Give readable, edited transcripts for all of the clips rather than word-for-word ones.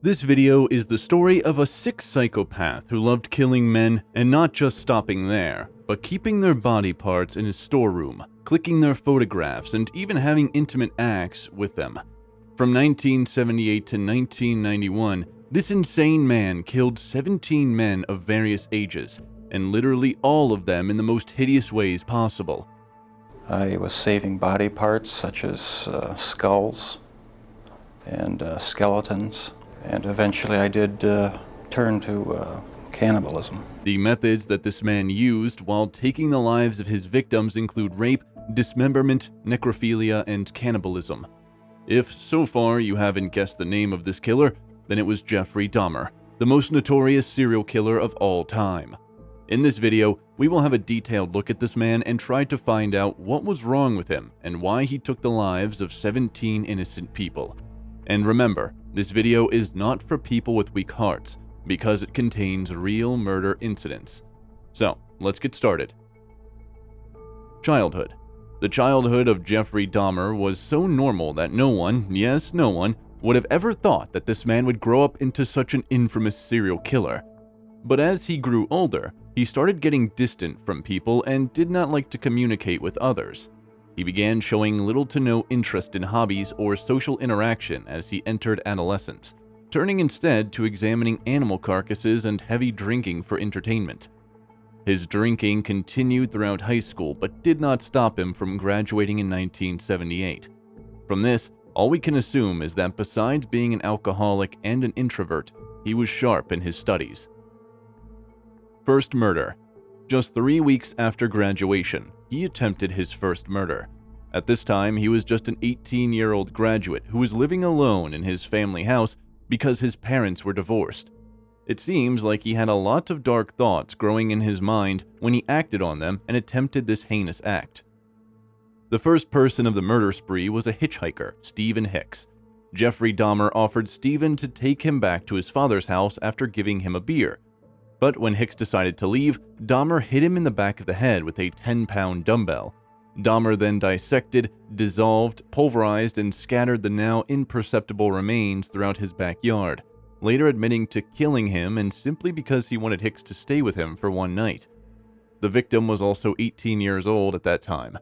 This video is the story of a sick psychopath who loved killing men and not just stopping there, but keeping their body parts in his storeroom, clicking their photographs, and even having intimate acts with them. From 1978 to 1991, this insane man killed 17 men of various ages, and literally all of them in the most hideous ways possible. I was saving body parts such as skulls and skeletons, and eventually I did turn to cannibalism. The methods that this man used while taking the lives of his victims include rape, dismemberment, necrophilia, and cannibalism. If so far you haven't guessed the name of this killer, then it was Jeffery Dahmer, the most notorious serial killer of all time. In this video, we will have a detailed look at this man and try to find out what was wrong with him and why he took the lives of 17 innocent people. And remember, this video is not for people with weak hearts, because it contains real murder incidents. So, let's get started. Childhood. The childhood of Jeffery Dahmer was so normal that no one, yes, no one, would have ever thought that this man would grow up into such an infamous serial killer. But as he grew older, he started getting distant from people and did not like to communicate with others. He began showing little to no interest in hobbies or social interaction as he entered adolescence, turning instead to examining animal carcasses and heavy drinking for entertainment. His drinking continued throughout high school but did not stop him from graduating in 1978. From this, all we can assume is that besides being an alcoholic and an introvert, he was sharp in his studies. First murder. Just 3 weeks after graduation, he attempted his first murder. At this time, he was just an 18-year-old graduate who was living alone in his family house because his parents were divorced. It seems like he had a lot of dark thoughts growing in his mind when he acted on them and attempted this heinous act. The first person of the murder spree was a hitchhiker, Stephen Hicks. Jeffrey Dahmer offered Stephen to take him back to his father's house after giving him a beer. But when Hicks decided to leave, Dahmer hit him in the back of the head with a 10-pound dumbbell. Dahmer then dissected, dissolved, pulverized, and scattered the now imperceptible remains throughout his backyard, later admitting to killing him and simply because he wanted Hicks to stay with him for one night. The victim was also 18 years old at that time.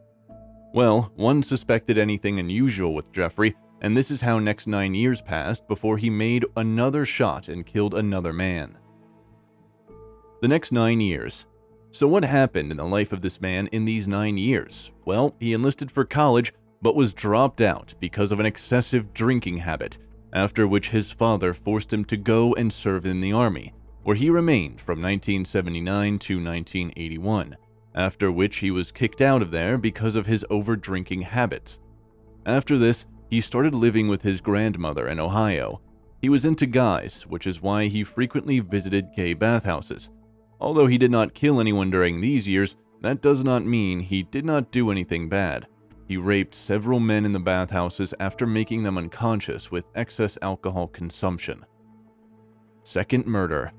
Well, one suspected anything unusual with Jeffrey, and this is how next 9 years passed before he made another shot and killed another man. The next 9 years. So what happened in the life of this man in these 9 years? Well, he enlisted for college, but was dropped out because of an excessive drinking habit, after which his father forced him to go and serve in the army, where he remained from 1979 to 1981, after which he was kicked out of there because of his over-drinking habits. After this, he started living with his grandmother in Ohio. He was into guys, which is why he frequently visited gay bathhouses. Although he did not kill anyone during these years, that does not mean he did not do anything bad. He raped several men in the bathhouses after making them unconscious with excess alcohol consumption. Second murder.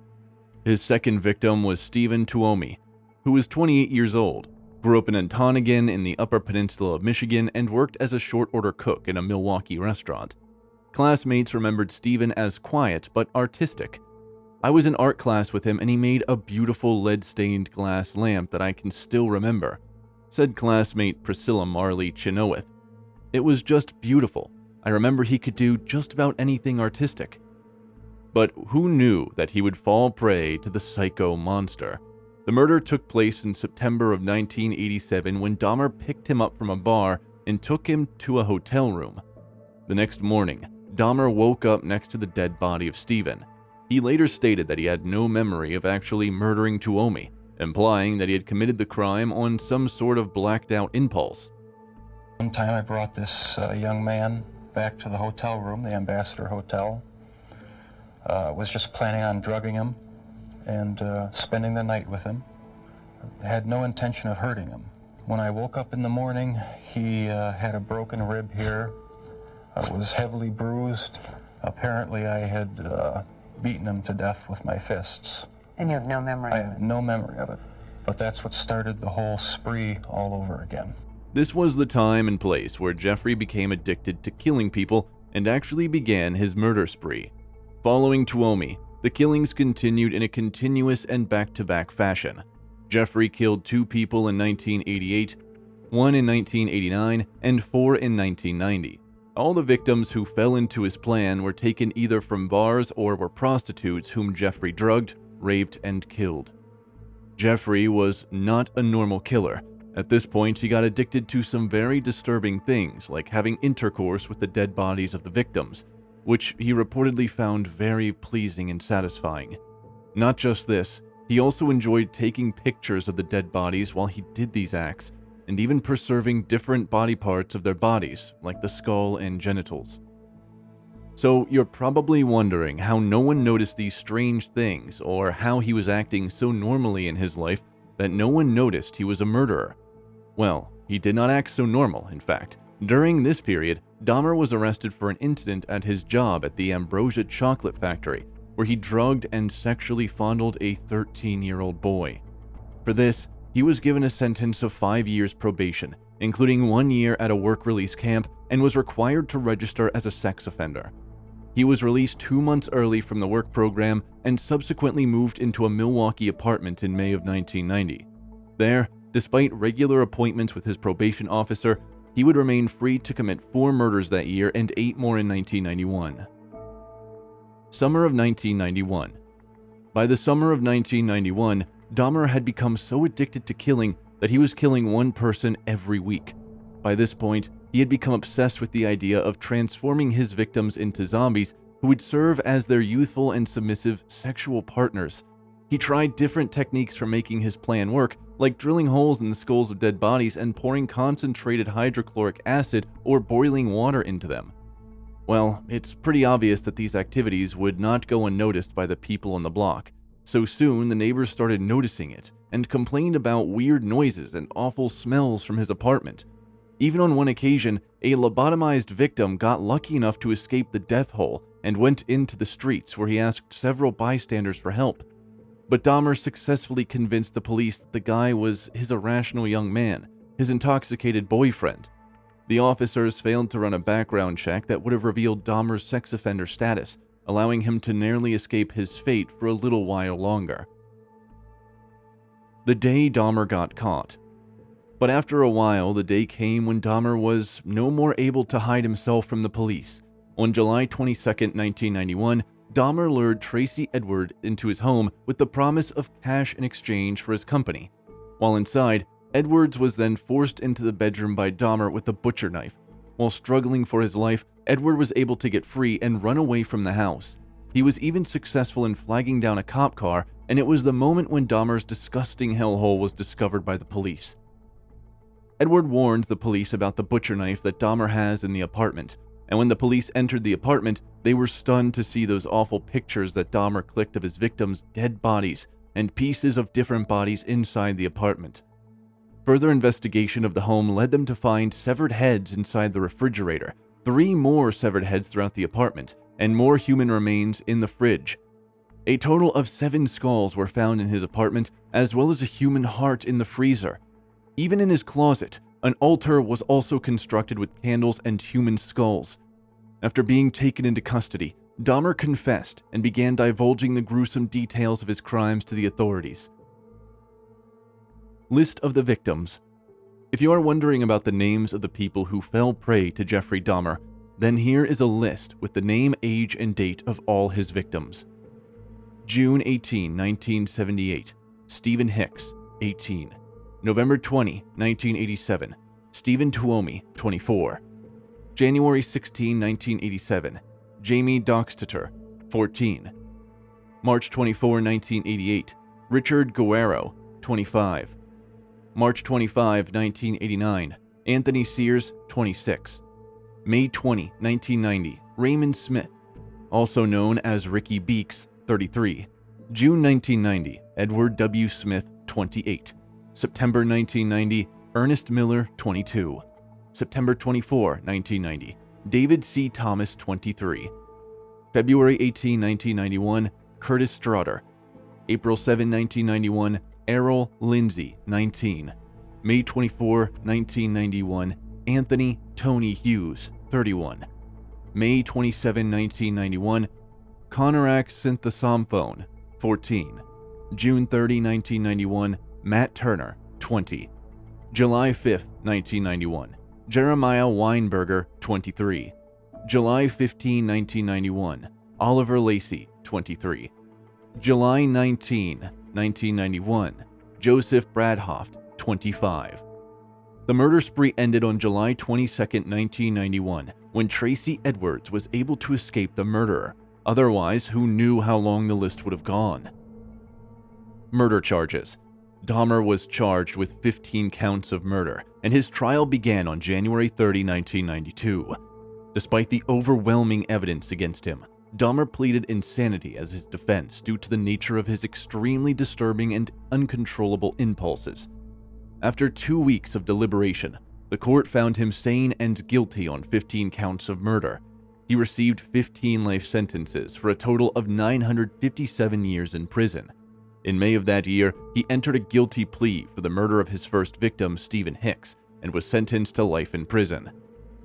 His second victim was Stephen Tuomi, who was 28 years old, grew up in Antonigan in the Upper Peninsula of Michigan, and worked as a short-order cook in a Milwaukee restaurant. Classmates remembered Stephen as quiet but artistic. I was in art class with him and he made a beautiful lead-stained glass lamp that I can still remember, said classmate Priscilla Marley Chenoweth. It was just beautiful. I remember he could do just about anything artistic. But who knew that he would fall prey to the psycho monster? The murder took place in September of 1987 when Dahmer picked him up from a bar and took him to a hotel room. The next morning, Dahmer woke up next to the dead body of Stephen. He later stated that he had no memory of actually murdering Tuomi, implying that he had committed the crime on some sort of blacked-out impulse. One time I brought this young man back to the hotel room, the Ambassador Hotel. Was just planning on drugging him and spending the night with him. I had no intention of hurting him. When I woke up in the morning, he had a broken rib here, was heavily bruised. Apparently I had beaten him to death with my fists. And you have no memory of it? I have no memory of it. But that's what started the whole spree all over again. This was the time and place where Jeffrey became addicted to killing people and actually began his murder spree. Following Tuomi, the killings continued in a continuous and back-to-back fashion. Jeffrey killed 2 people in 1988, 1 in 1989, and 4 in 1990. All the victims who fell into his plan were taken either from bars or were prostitutes whom Jeffrey drugged, raped, and killed. Jeffrey was not a normal killer. At this point, he got addicted to some very disturbing things, like having intercourse with the dead bodies of the victims, which he reportedly found very pleasing and satisfying. Not just this, he also enjoyed taking pictures of the dead bodies while he did these acts, and even preserving different body parts of their bodies, like the skull and genitals. So you're probably wondering how no one noticed these strange things, or how he was acting so normally in his life that no one noticed he was a murderer. Well, he did not act so normal, in fact. During this period, Dahmer was arrested for an incident at his job at the Ambrosia Chocolate Factory, where he drugged and sexually fondled a 13-year-old boy. For this, he was given a sentence of 5 years probation, including 1 year at a work release camp, and was required to register as a sex offender. He was released 2 months early from the work program and subsequently moved into a Milwaukee apartment in May of 1990. There, despite regular appointments with his probation officer, he would remain free to commit 4 murders that year and 8 more in 1991. Summer of 1991. By the summer of 1991, Dahmer had become so addicted to killing that he was killing 1 person every week. By this point, he had become obsessed with the idea of transforming his victims into zombies who would serve as their youthful and submissive sexual partners. He tried different techniques for making his plan work, like drilling holes in the skulls of dead bodies and pouring concentrated hydrochloric acid or boiling water into them. Well, it's pretty obvious that these activities would not go unnoticed by the people on the block. So soon, the neighbors started noticing it and complained about weird noises and awful smells from his apartment. Even on one occasion, a lobotomized victim got lucky enough to escape the death hole and went into the streets, where he asked several bystanders for help. But Dahmer successfully convinced the police that the guy was his irrational young man, his intoxicated boyfriend. The officers failed to run a background check that would have revealed Dahmer's sex offender status, allowing him to narrowly escape his fate for a little while longer. The day Dahmer got caught. But after a while, the day came when Dahmer was no more able to hide himself from the police. On July 22, 1991, Dahmer lured Tracy Edward into his home with the promise of cash in exchange for his company. While inside, Edwards was then forced into the bedroom by Dahmer with a butcher knife. While struggling for his life, Edward was able to get free and run away from the house. He was even successful in flagging down a cop car, and it was the moment when Dahmer's disgusting hellhole was discovered by the police. Edward warned the police about the butcher knife that Dahmer has in the apartment, and when the police entered the apartment, they were stunned to see those awful pictures that Dahmer clicked of his victims' dead bodies and pieces of different bodies inside the apartment. Further investigation of the home led them to find severed heads inside the refrigerator, 3 more severed heads throughout the apartment, and more human remains in the fridge. A total of 7 skulls were found in his apartment, as well as a human heart in the freezer. Even in his closet, an altar was also constructed with candles and human skulls. After being taken into custody, Dahmer confessed and began divulging the gruesome details of his crimes to the authorities. List of the victims. If you are wondering about the names of the people who fell prey to Jeffrey Dahmer, then here is a list with the name, age, and date of all his victims. June 18, 1978, Stephen Hicks, 18. November 20, 1987, Stephen Tuomi, 24. January 16, 1987, Jamie Doxteter, 14. March 24, 1988, Richard Guerrero, 25. March 25, 1989, Anthony Sears, 26. May 20, 1990, Raymond Smith, also known as Ricky Beeks, 33. June 1990, Edward W. Smith, 28. September 1990, Ernest Miller, 22. September 24, 1990, David C. Thomas, 23. February 18, 1991, Curtis Strotter. April 7, 1991, Errol Lindsay, 19. May 24, 1991, Anthony Tony Hughes, 31. May 27, 1991, Conorak Synthesophone, 14. June 30, 1991, Matt Turner, 20. July 5, 1991, Jeremiah Weinberger, 23. July 15, 1991, Oliver Lacey, 23. July 19, 1991, Joseph Bradhoft, 25. The murder spree ended on July 22, 1991, when Tracy Edwards was able to escape the murderer. Otherwise, who knew how long the list would have gone? Murder charges. Dahmer was charged with 15 counts of murder, and his trial began on January 30, 1992. Despite the overwhelming evidence against him, Dahmer pleaded insanity as his defense due to the nature of his extremely disturbing and uncontrollable impulses. After 2 weeks of deliberation, the court found him sane and guilty on 15 counts of murder. He received 15 life sentences for a total of 957 years in prison. In May of that year, he entered a guilty plea for the murder of his first victim, Stephen Hicks, and was sentenced to life in prison.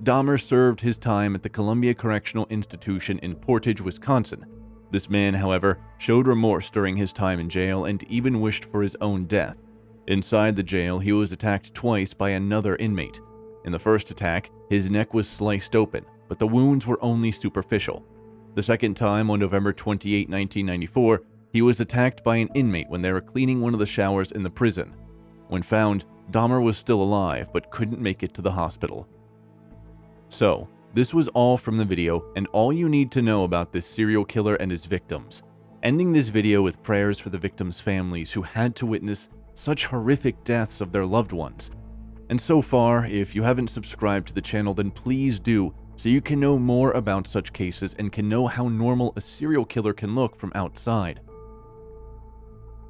Dahmer served his time at the Columbia Correctional Institution in Portage, Wisconsin. This man, however, showed remorse during his time in jail and even wished for his own death. Inside the jail, he was attacked twice by another inmate. In the first attack, his neck was sliced open, but the wounds were only superficial. The second time, on November 28, 1994, he was attacked by an inmate when they were cleaning one of the showers in the prison. When found, Dahmer was still alive but couldn't make it to the hospital. So, this was all from the video and all you need to know about this serial killer and his victims. Ending this video with prayers for the victims' families who had to witness such horrific deaths of their loved ones. And so far, if you haven't subscribed to the channel, then please do, so you can know more about such cases and can know how normal a serial killer can look from outside.